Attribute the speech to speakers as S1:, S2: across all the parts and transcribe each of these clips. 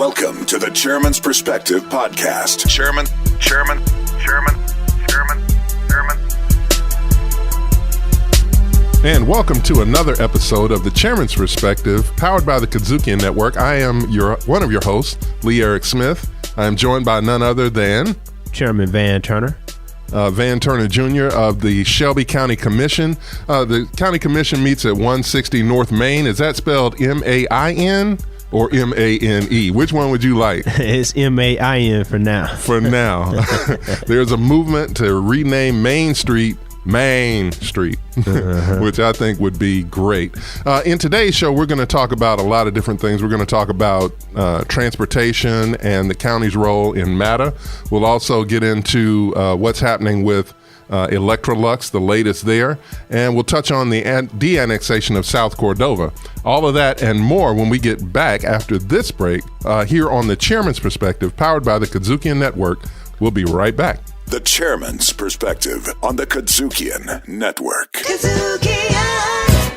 S1: Welcome to the Chairman's Perspective Podcast. Chairman.
S2: And welcome to another episode of the Chairman's Perspective, powered by the KUDZUKIAN Network. I am one of your hosts, Lee Eric Smith. I am joined by none other than
S3: Chairman Van Turner.
S2: Van Turner Jr. of the Shelby County Commission. The County Commission meets at 160 North Main. Is that spelled M-A-I-N or M-A-N-E? Which one would you like?
S3: It's M-A-I-N for now.
S2: For now. There's a movement to rename Main Street, which I think would be great. In today's show, we're going to talk about a lot of different things. We're going to talk about transportation and the county's role in MATA. We'll also get into what's happening with Electrolux, the latest there, and we'll touch on the de-annexation of South Cordova. All of that and more when we get back after this break here on the Chairman's Perspective, powered by the KUDZUKIAN Network. We'll be right back.
S1: The Chairman's Perspective on the KUDZUKIAN Network.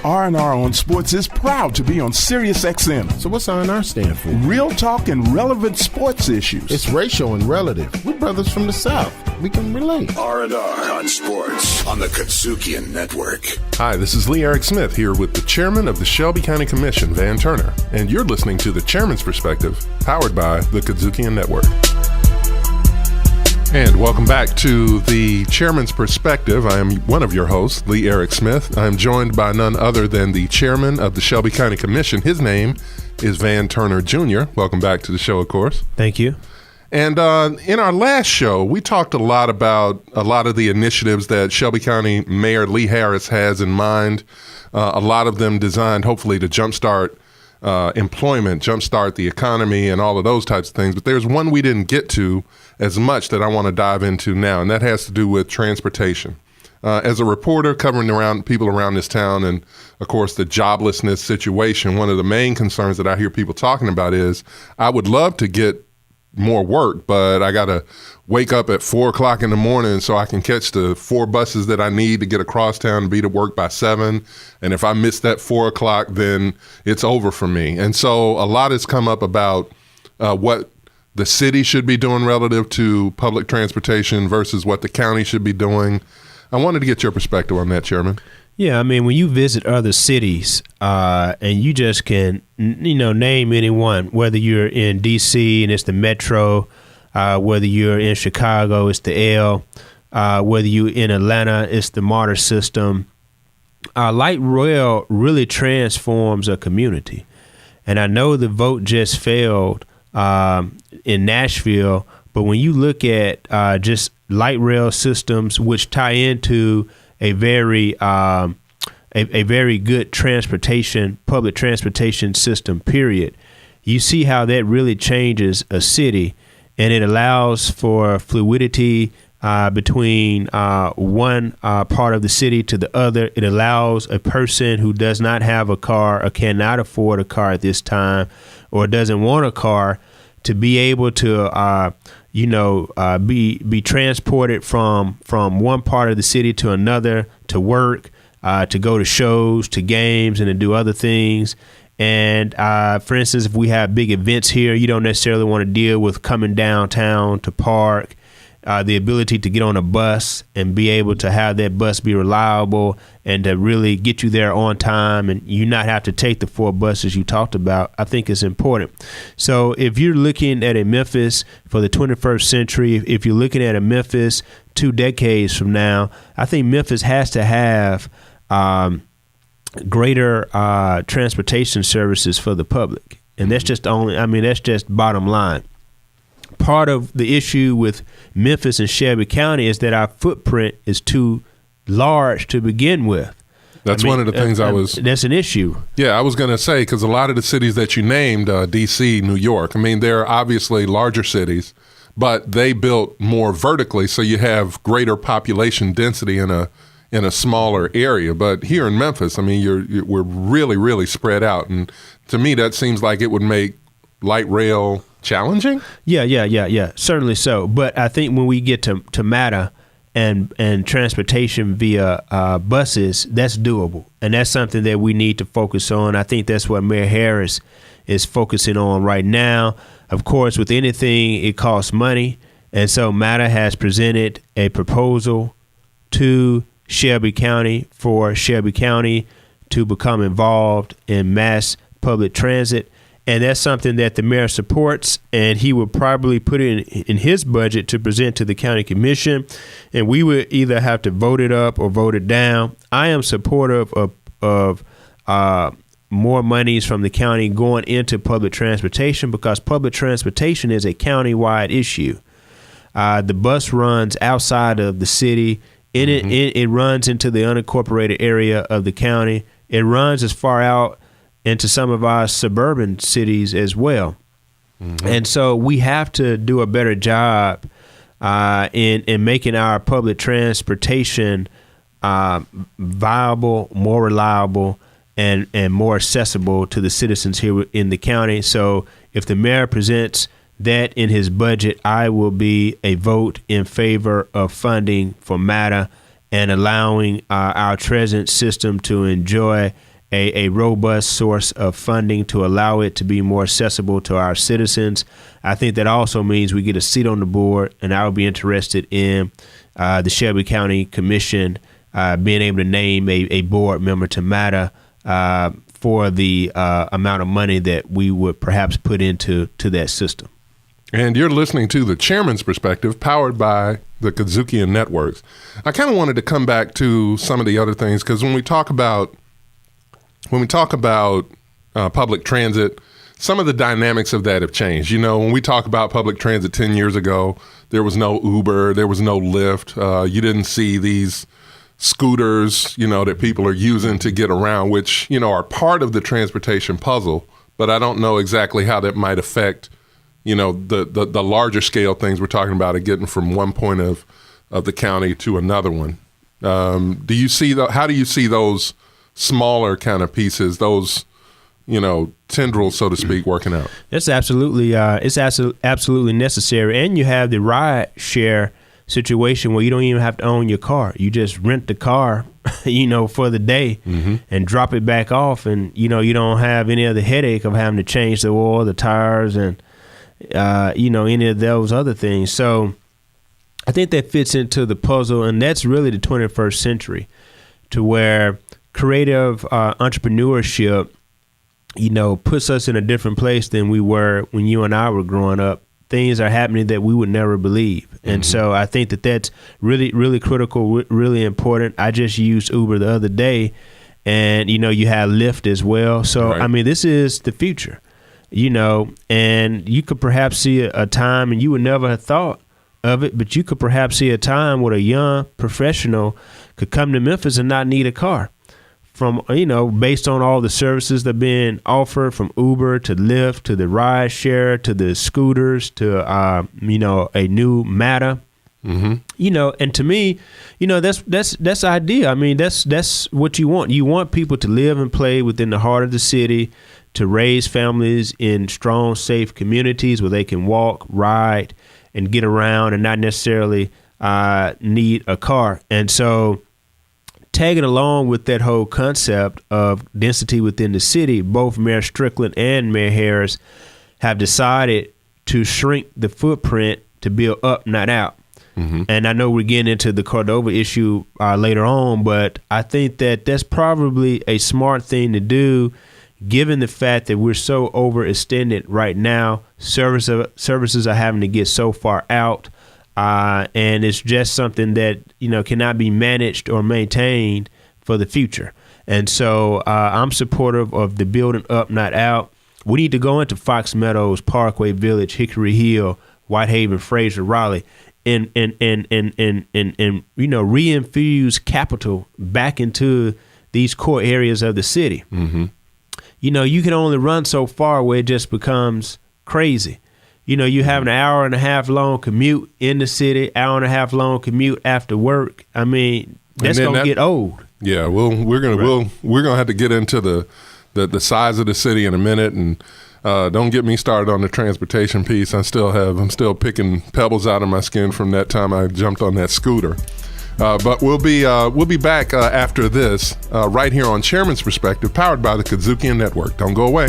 S4: R&R on Sports is proud to be on Sirius XM.
S5: So what's R&R stand for?
S4: Real talk and relevant sports issues.
S5: It's racial and relative. We're brothers from the South. We can relate.
S1: R&R on Sports on the KUDZUKIAN Network.
S2: Hi, this is Lee Eric Smith here with the Chairman of the Shelby County Commission, Van Turner, and you're listening to the Chairman's Perspective, powered by the KUDZUKIAN Network. And welcome back to the Chairman's Perspective. I am one of your hosts, Lee Eric Smith. I am joined by none other than the Chairman of the Shelby County Commission. His name is Van Turner Jr. Welcome back to the show, of course.
S3: Thank you.
S2: And in our last show, we talked a lot about a lot of the initiatives that Shelby County Mayor Lee Harris has in mind, a lot of them designed hopefully to jumpstart employment, jumpstart the economy, and all of those types of things. But there's one we didn't get to as much that I want to dive into now, and that has to do with transportation. As a reporter covering around people around this town and, of course, the joblessness situation, one of the main concerns that I hear people talking about is I would love to get more work, but I got to wake up at 4 o'clock in the morning so I can catch the 4 buses that I need to get across town and be to work by 7. And if I miss that 4 o'clock, then it's over for me. And so a lot has come up about what the city should be doing relative to public transportation versus what the county should be doing. I wanted to get your perspective on that, Chairman.
S3: Yeah, I mean, when you visit other cities and you just can, name anyone, whether you're in D.C. and it's the Metro, whether you're in Chicago, it's the L, whether you're in Atlanta, it's the MARTA system. Light rail really transforms a community. And I know the vote just failed in Nashville, but when you look at just light rail systems, which tie into a very good public transportation system, period, you see how that really changes a city, and it allows for fluidity between one part of the city to the other. It allows a person who does not have a car or cannot afford a car at this time or doesn't want a car to be able to be transported from one part of the city to another, to work, to go to shows, to games, and to do other things. And for instance, if we have big events here, you don't necessarily want to deal with coming downtown to park. The ability to get on a bus and be able to have that bus be reliable and to really get you there on time and you not have to take the 4 buses you talked about, I think is important. So if you're looking at a Memphis for the 21st century, if you're looking at a Memphis 2 decades from now, I think Memphis has to have greater transportation services for the public. And that's just that's just bottom line. Part of the issue with Memphis and Shelby County is that our footprint is too large to begin with.
S2: That's one of the things
S3: that's an issue.
S2: Yeah, I was going to say, because a lot of the cities that you named, D.C., New York, they're obviously larger cities, but they built more vertically, so you have greater population density in a smaller area. But here in Memphis, we're really, really spread out. And to me, that seems like it would make light rail challenging?
S3: Yeah. Certainly so. But I think when we get to MATA and transportation via buses, that's doable. And that's something that we need to focus on. I think that's what Mayor Harris is focusing on right now. of course, with anything, it costs money. And so MATA has presented a proposal to Shelby County for Shelby County to become involved in mass public transit. And that's something that the mayor supports, and he would probably put it in his budget to present to the county commission, and we would either have to vote it up or vote it down. I am supportive of more monies from the county going into public transportation, because public transportation is a county-wide issue. The bus runs outside of the city. It runs into the unincorporated area of the county. It runs as far out into some of our suburban cities as well. And so we have to do a better job in making our public transportation viable, more reliable, and more accessible to the citizens here in the county. So if the mayor presents that in his budget, I will be a vote in favor of funding for MATA and allowing our transit system to enjoy a robust source of funding to allow it to be more accessible to our citizens. I think that also means we get a seat on the board, and I would be interested in the Shelby County Commission being able to name a board member to MATA for the amount of money that we would perhaps put into that system.
S2: And you're listening to The Chairman's Perspective, powered by the KUDZUKIAN Networks. I kind of wanted to come back to some of the other things, because when we talk about public transit, some of the dynamics of that have changed. You know, when we talk about public transit 10 years ago, there was no Uber, there was no Lyft. You didn't see these scooters, you know, that people are using to get around, which, you know, are part of the transportation puzzle. But I don't know exactly how that might affect, you know, the larger scale things we're talking about, of getting from one point of the county to another one. How do you see those smaller kind of pieces, those, you know, tendrils, so to speak, working out?
S3: It's absolutely absolutely necessary. And you have the ride share situation where you don't even have to own your car. You just rent the car, you know, for the day and drop it back off. And, you know, you don't have any of the headache of having to change the oil, the tires, and, you know, any of those other things. So I think that fits into the puzzle. And that's really the 21st century, to where creative entrepreneurship, you know, puts us in a different place than we were when you and I were growing up. Things are happening that we would never believe. And so I think that that's really, really critical, really important. I just used Uber the other day, and, you know, you have Lyft as well. So, right. I mean, this is the future, you know, and you could perhaps see a time, and you would never have thought of it, but you could perhaps see a time where a young professional could come to Memphis and not need a car. From, you know, based on all the services that are being offered, from Uber to Lyft to the ride share to the scooters to, you know, a new MATA, you know, and to me, you know, that's ideal. I mean, that's what you want. You want people to live and play within the heart of the city, to raise families in strong, safe communities where they can walk, ride, and get around and not necessarily need a car. And so, tagging along with that whole concept of density within the city, both Mayor Strickland and Mayor Harris have decided to shrink the footprint to build up, not out. And I know we're getting into the Cordova issue later on, but I think that that's probably a smart thing to do, given the fact that we're so overextended right now. Services are having to get so far out. And it's just something that, you know, cannot be managed or maintained for the future. And so I'm supportive of the building up, not out. We need to go into Fox Meadows, Parkway Village, Hickory Hill, Whitehaven, Fraser, Raleigh, and you know, reinfuse capital back into these core areas of the city. You know, you can only run so far where it just becomes crazy. You know, you have an hour and a half long commute in the city, hour and a half long commute after work. I mean, that's gonna get old.
S2: Yeah, well, we're gonna have to get into the size of the city in a minute, and don't get me started on the transportation piece. I'm still picking pebbles out of my skin from that time I jumped on that scooter. But we'll be back after this, right here on Chairman's Perspective, powered by the KUDZUKIAN Network. Don't go away.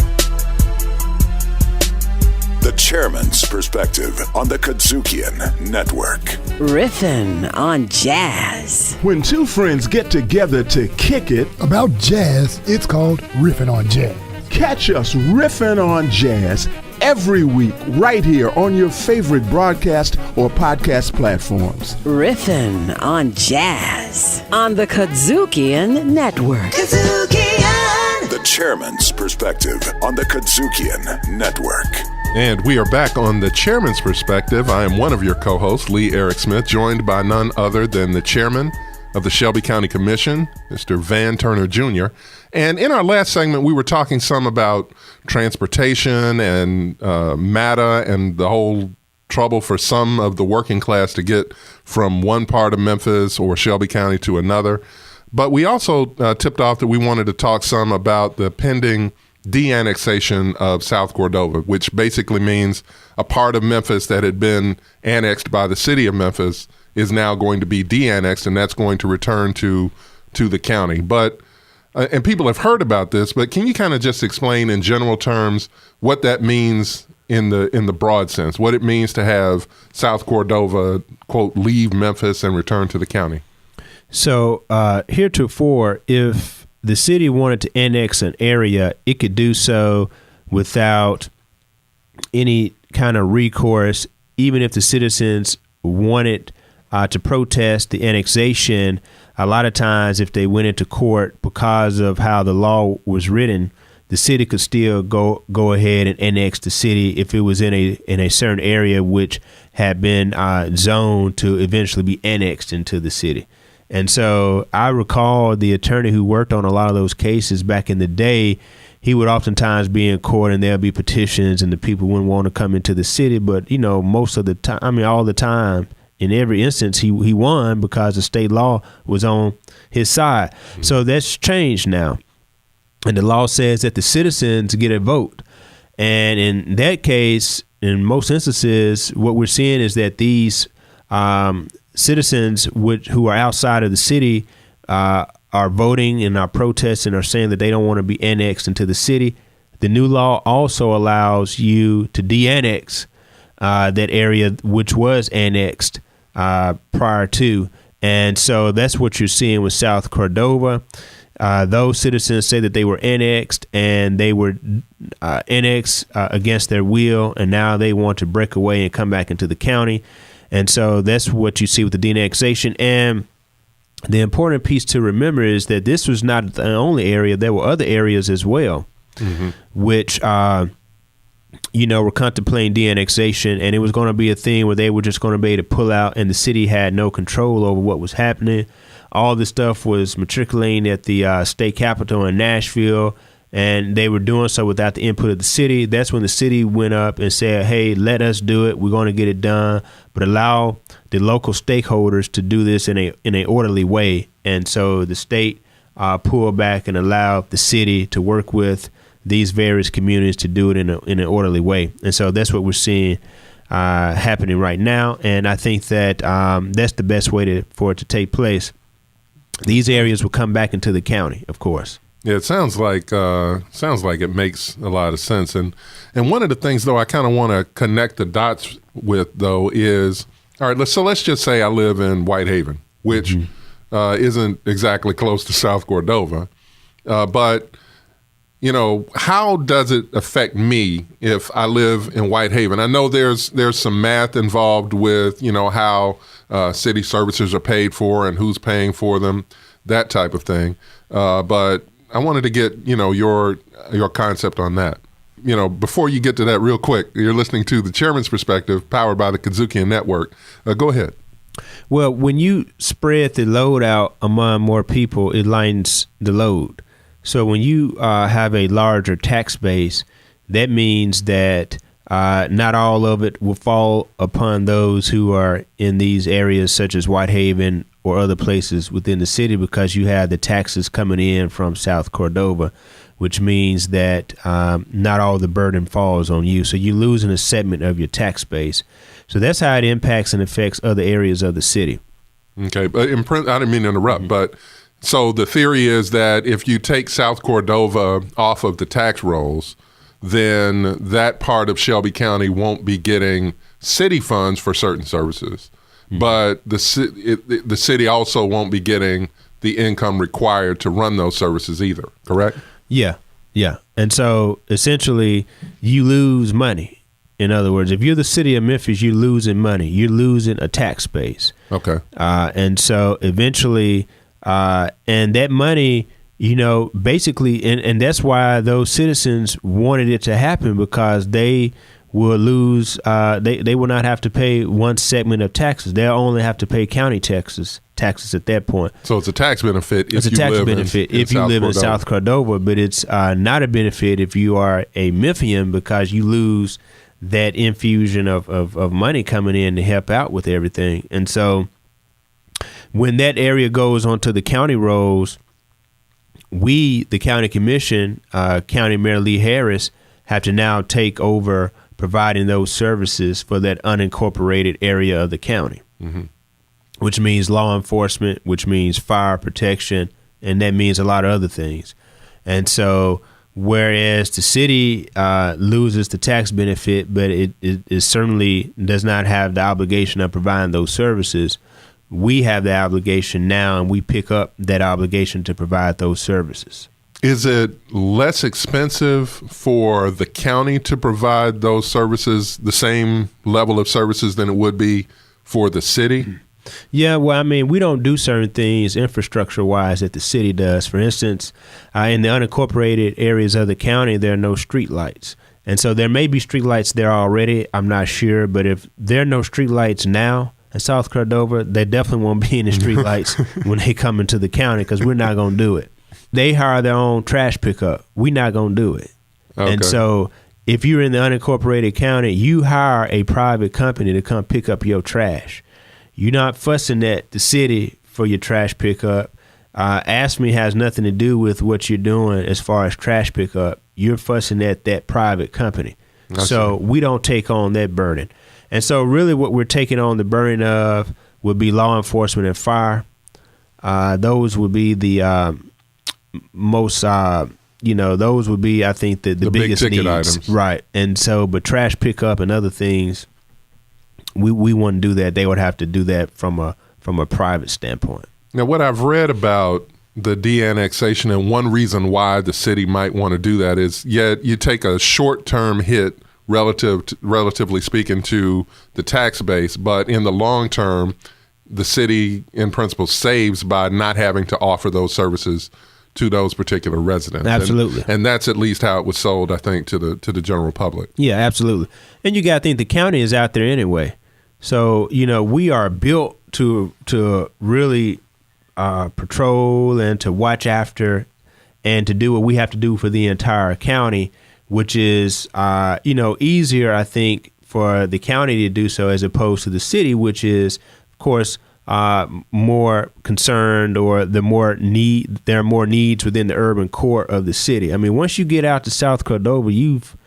S1: The Chairman's Perspective on the KUDZUKIAN Network.
S6: Riffin' on jazz.
S4: When two friends get together to kick it
S7: about jazz, it's called Riffin' on Jazz.
S4: Catch us riffing on jazz every week right here on your favorite broadcast or podcast platforms.
S6: Riffin' on jazz on the KUDZUKIAN Network. KUDZUKIAN!
S1: The Chairman's Perspective on the KUDZUKIAN Network.
S2: And we are back on the Chairman's Perspective. I am one of your co-hosts, Lee Eric Smith, joined by none other than the Chairman of the Shelby County Commission, Mr. Van Turner Jr. And in our last segment, we were talking some about transportation and MATA and the whole trouble for some of the working class to get from one part of Memphis or Shelby County to another. But we also tipped off that we wanted to talk some about the pending de-annexation of South Cordova, which basically means a part of Memphis that had been annexed by the city of Memphis is now going to be de-annexed, and that's going to return to the county. But and people have heard about this, but can you kind of just explain in general terms what that means in the broad sense, what it means to have South Cordova, quote, leave Memphis and return to the county?
S3: So heretofore, if the city wanted to annex an area, it could do so without any kind of recourse, even if the citizens wanted to protest the annexation. A lot of times, if they went into court because of how the law was written, the city could still go ahead and annex the city if it was in a certain area which had been zoned to eventually be annexed into the city. And so I recall the attorney who worked on a lot of those cases back in the day. He would oftentimes be in court and there'll be petitions and the people wouldn't want to come into the city. But, you know, most of the time, I mean, all the time, in every instance, he won because the state law was on his side. Mm-hmm. So that's changed now. And the law says that the citizens get a vote. And in that case, in most instances, what we're seeing is that these citizens who are outside of the city are voting and are protesting, are saying that they don't want to be annexed into the city. The new law also allows you to de-annex that area which was annexed prior to. And so that's what you're seeing with South Cordova. Those citizens say that they were annexed and they were annexed against their will, and now they want to break away and come back into the county. And so that's what you see with the de-annexation. And the important piece to remember is that this was not the only area. There were other areas as well, mm-hmm. which were contemplating de-annexation, and it was going to be a thing where they were just going to be able to pull out, and the city had no control over what was happening. All this stuff was matriculating at the state capitol in Nashville, and they were doing so without the input of the city. That's when the city went up and said, hey, let us do it. We're going to get it done, but allow the local stakeholders to do this in a orderly way. And so the state pulled back and allowed the city to work with these various communities to do it in an orderly way. And so that's what we're seeing happening right now. And I think that that's the best way for it to take place. These areas will come back into the county, of course.
S2: Yeah, it sounds like it makes a lot of sense. And one of the things, though, I kind of want to connect the dots with, though, is, all right, let's just say I live in Whitehaven, which isn't exactly close to South Cordova. But, you know, how does it affect me if I live in Whitehaven? I know there's some math involved with, you know, how city services are paid for and who's paying for them, that type of thing. But I wanted to get, you know, your concept on that. You know, before you get to that real quick, you're listening to The Chairman's Perspective, powered by the KUDZUKIAN Network. Go ahead.
S3: Well, when you spread the load out among more people, it lightens the load. So when you have a larger tax base, that means that not all of it will fall upon those who are in these areas such as Whitehaven or other places within the city, because you have the taxes coming in from South Cordova, which means that not all the burden falls on you. So you're losing a segment of your tax base. So that's how it impacts and affects other areas of the city.
S2: Okay, but I didn't mean to interrupt, but so the theory is that if you take South Cordova off of the tax rolls, then that part of Shelby County won't be getting city funds for certain services. But the city also won't be getting the income required to run those services either, correct?
S3: Yeah. And so essentially you lose money. In other words, if you're the city of Memphis, you're losing money. You're losing a tax base.
S2: Okay.
S3: And so eventually, and that money, basically, and that's why those citizens wanted it to happen, because they will lose, they will not have to pay one segment of taxes. They'll only have to pay county taxes at that point.
S2: So it's a tax benefit if you
S3: live in South Cordova, but it's not a benefit if you are a Memphian, because you lose that infusion of money coming in to help out with everything. And so when that area goes onto the county rolls, we, the county commission, County Mayor Lee Harris, have to now take over providing those services for that unincorporated area of the county, which means law enforcement, which means fire protection, and that means a lot of other things. And so whereas the city loses the tax benefit, but it certainly does not have the obligation of providing those services, we have the obligation now, and we pick up that obligation to provide those services.
S2: Is it less expensive for the county to provide those services, the same level of services, than it would be for the city?
S3: Yeah, well, I mean, we don't do certain things infrastructure-wise that the city does. For instance, in the unincorporated areas of the county, there are no street lights. And so there may be street lights there already, I'm not sure. But if there are no street lights now in South Cordova, they definitely won't be in the street lights when they come into the county, because we're not going to do it. They hire their own trash pickup. We're not going to do it. Okay. And so if you're in the unincorporated county, you hire a private company to come pick up your trash. You're not fussing at the city for your trash pickup. ASME has nothing to do with what you're doing as far as trash pickup. You're fussing at that private company. So we don't take on that burden. And so really what we're taking on the burden of would be law enforcement and fire. Those would be the most, those would be, I think, the biggest
S2: big ticket
S3: needs.
S2: Items.
S3: Right. And so, but trash pickup and other things, we wouldn't do that. They would have to do that from a private standpoint.
S2: Now, what I've read about the de-annexation, and one reason why the city might want to do that is, you take a short-term hit relatively speaking to the tax base, but in the long term, the city in principle saves by not having to offer those services to those particular residents.
S3: Absolutely.
S2: And that's at least how it was sold, I think, to the general public.
S3: Yeah, absolutely. And you got to think the county is out there anyway. So, we are built to really patrol and to watch after and to do what we have to do for the entire county, which is, easier, I think, for the county to do so as opposed to the city, which is, of course, more concerned, or there are more needs within the urban core of the city. I mean, once you get out to South Cordova, you've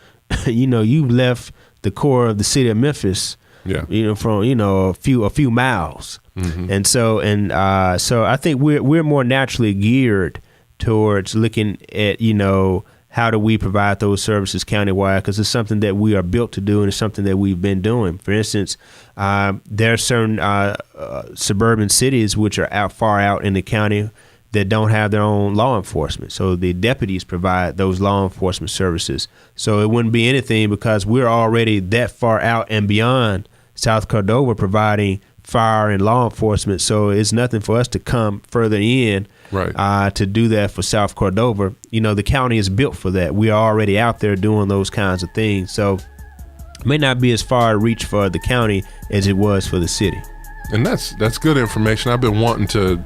S3: left the core of the city of Memphis. Yeah. From a few miles. Mm-hmm. And so I think we're more naturally geared towards looking at how do we provide those services countywide, because it's something that we are built to do, and it's something that we've been doing. For instance, there are certain suburban cities which are far out in the county that don't have their own law enforcement. So the deputies provide those law enforcement services. So it wouldn't be anything, because we're already that far out and beyond South Cordova providing fire and law enforcement. So it's nothing for us to come further in to do that for South Cordova. The county is built for that. We are already out there doing those kinds of things. So it may not be as far a reach for the county as it was for the city.
S2: And that's good information. I've been wanting to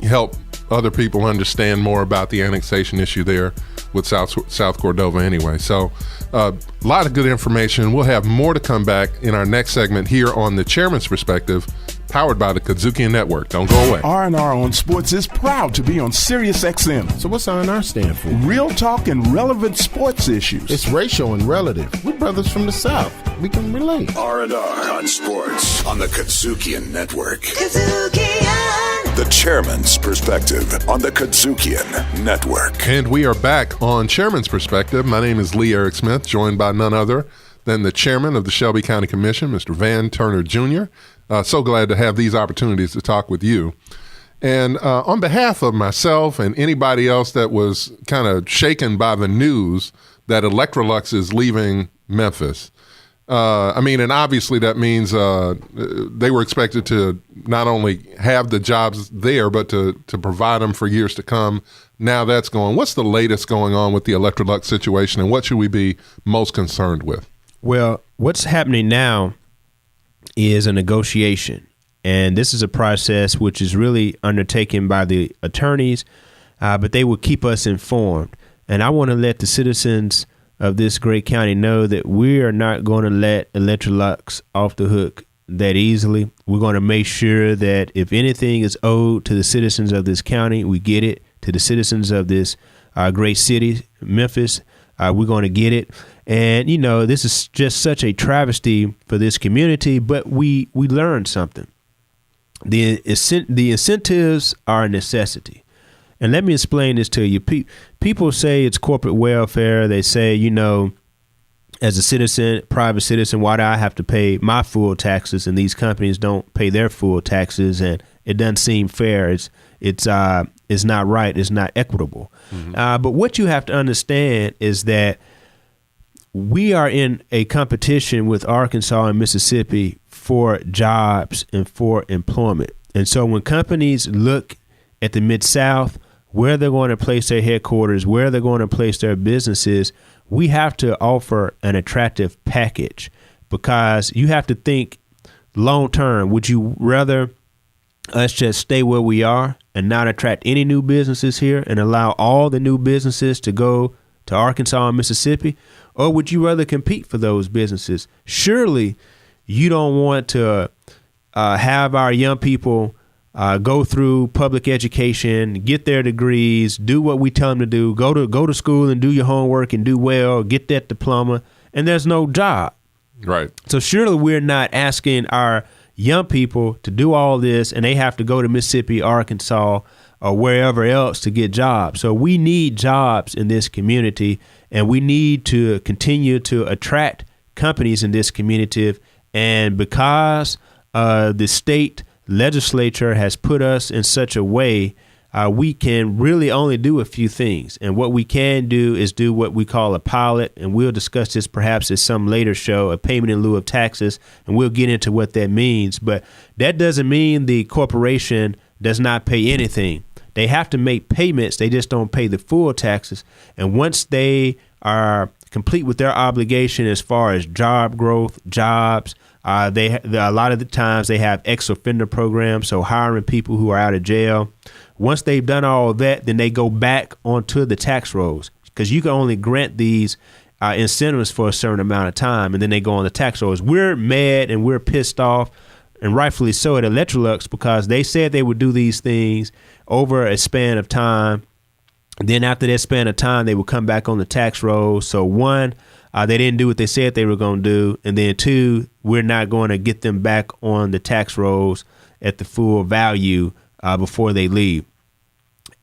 S2: help other people understand more about the annexation issue there with South Cordova anyway. So a lot of good information. We'll have more to come back in our next segment here on The Chairman's Perspective, powered by the KUDZUKIAN Network. Don't go away.
S4: R&R on Sports is proud to be on Sirius XM.
S5: So what's R&R stand for?
S4: Real talk and relevant sports issues.
S5: It's racial and relative. We're brothers from the South. We can relate.
S1: R&R on Sports on the KUDZUKIAN Network.
S6: KUDZUKIAN.
S1: The Chairman's Perspective on the KUDZUKIAN Network.
S2: And we are back on Chairman's Perspective. My name is Lee Eric Smith, joined by none other than the Chairman of the Shelby County Commission, Mr. Van Turner Jr. So glad to have these opportunities to talk with you. And on behalf of myself and anybody else that was kind of shaken by the news that Electrolux is leaving Memphis, and obviously that means they were expected to not only have the jobs there, but to provide them for years to come. Now that's going. What's the latest going on with the Electrolux situation, and what should we be most concerned with?
S3: Well, what's happening now is a negotiation, and this is a process which is really undertaken by the attorneys, but they will keep us informed. And I want to let the citizens of this great county know that we are not going to let Electrolux off the hook that easily. We're going to make sure that if anything is owed to the citizens of this county, we get it. To the citizens of this great city, Memphis, we're going to get it. And, this is just such a travesty for this community, but we learned something. The incentives are a necessity. And let me explain this to you. People say it's corporate welfare. They say, as a citizen, private citizen, why do I have to pay my full taxes and these companies don't pay their full taxes? And it doesn't seem fair. It's not right. It's not equitable. Mm-hmm. But what you have to understand is that we are in a competition with Arkansas and Mississippi for jobs and for employment. And so when companies look at the Mid-South, where they're going to place their headquarters, where they're going to place their businesses, we have to offer an attractive package, because you have to think long term. Would you rather us just stay where we are and not attract any new businesses here and allow all the new businesses to go to Arkansas and Mississippi? Or would you rather compete for those businesses? Surely you don't want to have our young people go through public education, get their degrees, do what we tell them to do, go to school and do your homework and do well, get that diploma, and there's no job.
S2: Right.
S3: So surely we're not asking our young people to do all this and they have to go to Mississippi, Arkansas, or wherever else to get jobs. So we need jobs in this community, and we need to continue to attract companies in this community. And because the state legislature has put us in such a way, we can really only do a few things. And what we can do is do what we call a pilot, and we'll discuss this perhaps at some later show, a payment in lieu of taxes, and we'll get into what that means. But that doesn't mean the corporation does not pay anything. They have to make payments. They just don't pay the full taxes. And once they are complete with their obligation as far as job growth, jobs, a lot of the times they have ex-offender programs, so hiring people who are out of jail. Once they've done all of that, then they go back onto the tax rolls, because you can only grant these incentives for a certain amount of time, and then they go on the tax rolls. We're mad and we're pissed off, and rightfully so, at Electrolux, because they said they would do these things over a span of time. And then after that span of time, they would come back on the tax rolls. So one, they didn't do what they said they were going to do. And then two, we're not going to get them back on the tax rolls at the full value before they leave.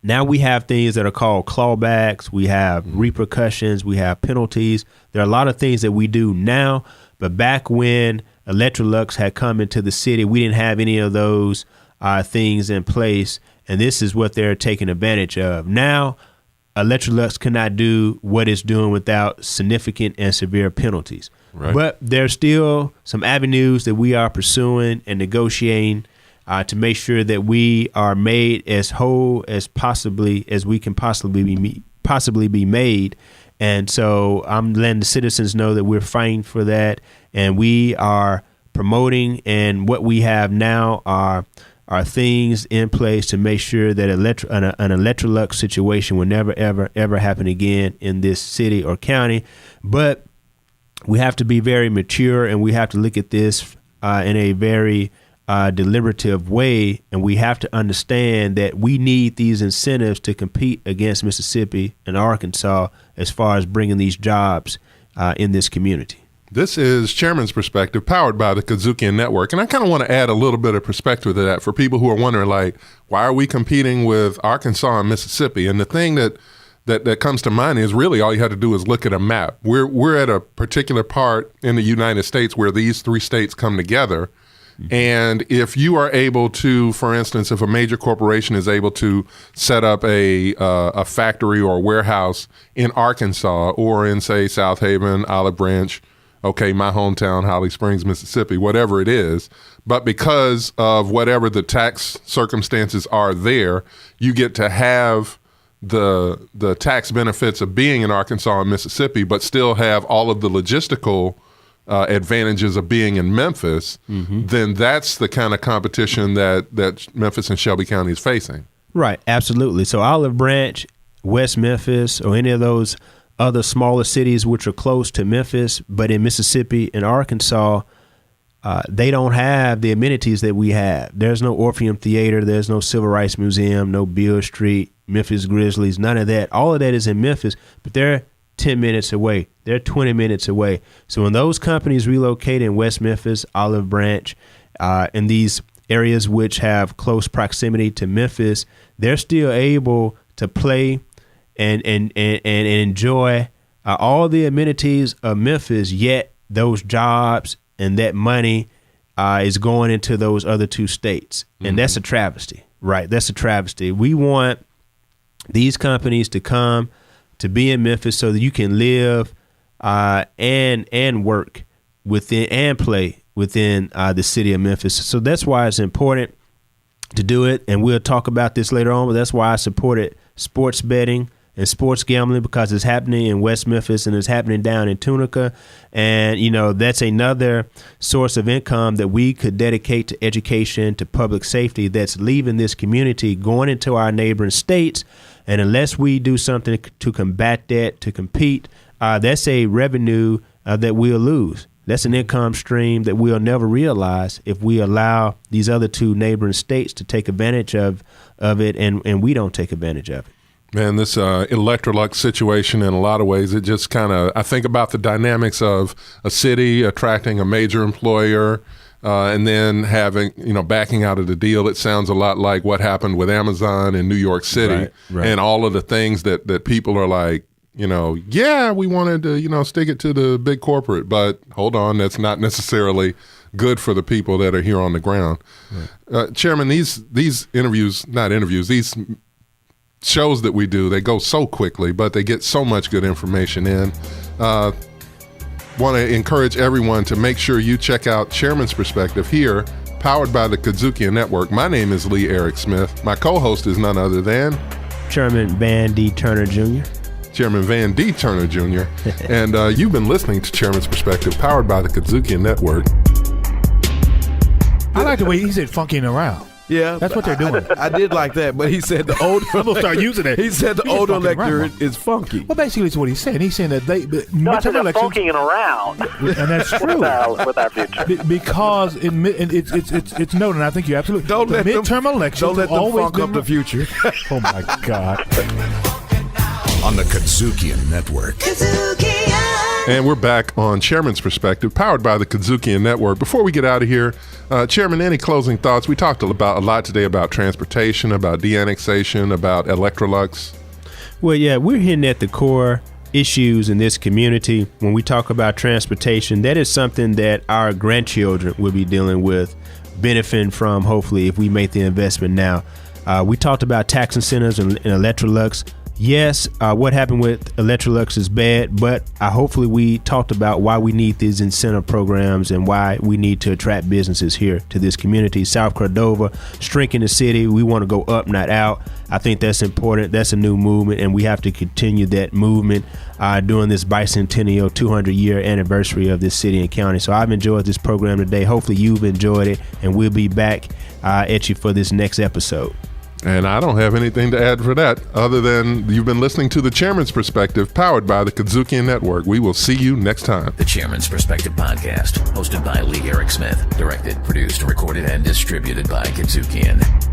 S3: Now we have things that are called clawbacks. We have repercussions. We have penalties. There are a lot of things that we do now. But back when Electrolux had come into the city, we didn't have any of those things in place. And this is what they're taking advantage of. Now, Electrolux cannot do what it's doing without significant and severe penalties. Right. But there's still some avenues that we are pursuing and negotiating to make sure that we are made as whole as we can possibly be made. And so I'm letting the citizens know that we're fighting for that, and we are promoting, and what we have now are things in place to make sure that an Electrolux situation will never, ever happen again in this city or county. But we have to be very mature, and we have to look at this in a very deliberative way, and we have to understand that we need these incentives to compete against Mississippi and Arkansas as far as bringing these jobs in this community.
S2: This is Chairman's Perspective, powered by the KUDZUKIAN Network. And I kind of want to add a little bit of perspective to that for people who are wondering, like, why are we competing with Arkansas and Mississippi? And the thing that comes to mind is really all you have to do is look at a map. We're at a particular part in the United States where these three states come together. And if you are able to, for instance, if a major corporation is able to set up a factory or a warehouse in Arkansas or in, say, South Haven, Olive Branch, okay, my hometown, Holly Springs, Mississippi, whatever it is, but because of whatever the tax circumstances are there, you get to have the tax benefits of being in Arkansas and Mississippi, but still have all of the logistical advantages of being in Memphis, then that's the kind of competition that Memphis and Shelby County is facing.
S3: Right, absolutely. So Olive Branch, West Memphis, or any of those other smaller cities which are close to Memphis, but in Mississippi and Arkansas, they don't have the amenities that we have. There's no Orpheum Theater, there's no Civil Rights Museum, no Beale Street, Memphis Grizzlies, none of that. All of that is in Memphis, but they're 10 minutes away. They're 20 minutes away. So when those companies relocate in West Memphis, Olive Branch, in these areas which have close proximity to Memphis, they're still able to play and enjoy all the amenities of Memphis, yet those jobs and that money is going into those other two states. And that's a travesty, right? That's a travesty. We want these companies to come to be in Memphis so that you can live and work within and play within the city of Memphis. So that's why it's important to do it. And we'll talk about this later on, but that's why I supported sports betting and sports gambling, because it's happening in West Memphis and it's happening down in Tunica. And, you know, that's another source of income that we could dedicate to education, to public safety, that's leaving this community, going into our neighboring states. And unless we do something to combat that, to compete, that's a revenue that we'll lose. That's an income stream that we'll never realize if we allow these other two neighboring states to take advantage of it, and we don't take advantage of it.
S2: Man, this Electrolux situation, in a lot of ways, it just kind of, I think about the dynamics of a city attracting a major employer and then having, backing out of the deal. It sounds a lot like what happened with Amazon in New York City, right. And all of the things that people are like, yeah, we wanted to, stick it to the big corporate, but hold on, that's not necessarily good for the people that are here on the ground. Right. Chairman, these these shows that we do, they go so quickly, but they get so much good information in. Want to encourage everyone to make sure you check out Chairman's Perspective here, powered by the KUDZUKIAN Network. My name is Lee Eric Smith. My co-host is none other than
S3: Chairman Van D. Turner Jr.
S2: Chairman Van D. Turner Jr. And you've been listening to Chairman's Perspective, powered by the KUDZUKIAN Network.
S8: I like the way he said funking around.
S9: Yeah,
S8: that's what they're doing.
S9: I did like that, but he said the older.
S8: I'm gonna start using it.
S9: He said the older electorate is funky.
S8: Well, basically, it's what he's saying. He's saying that midterm elections
S10: funking around,
S8: and that's true
S10: with our future.
S8: Because it's noted. And I think you're absolutely
S9: don't let
S8: midterm elections.
S9: Don't let them funk up the future.
S8: Oh my God!
S1: On the KUDZUKIAN Network.
S2: And we're back on Chairman's Perspective, powered by the KUDZUKIAN Network. Before we get out of here, Chairman, any closing thoughts? We talked a lot today about transportation, about de-annexation, about Electrolux.
S3: Well, yeah, we're hitting at the core issues in this community. When we talk about transportation, that is something that our grandchildren will be dealing with, benefiting from, hopefully, if we make the investment now. We talked about tax incentives and Electrolux. Yes, what happened with Electrolux is bad, but hopefully we talked about why we need these incentive programs and why we need to attract businesses here to this community. South Cordova, shrinking the city. We want to go up, not out. I think that's important. That's a new movement, and we have to continue that movement during this bicentennial 200-year anniversary of this city and county. So I've enjoyed this program today. Hopefully you've enjoyed it, and we'll be back at you for this next episode.
S2: And I don't have anything to add for that other than you've been listening to The Chairman's Perspective, powered by the KUDZUKIAN Network. We will see you next time.
S11: The Chairman's Perspective podcast, hosted by Lee Eric Smith, directed, produced, recorded, and distributed by KUDZUKIAN.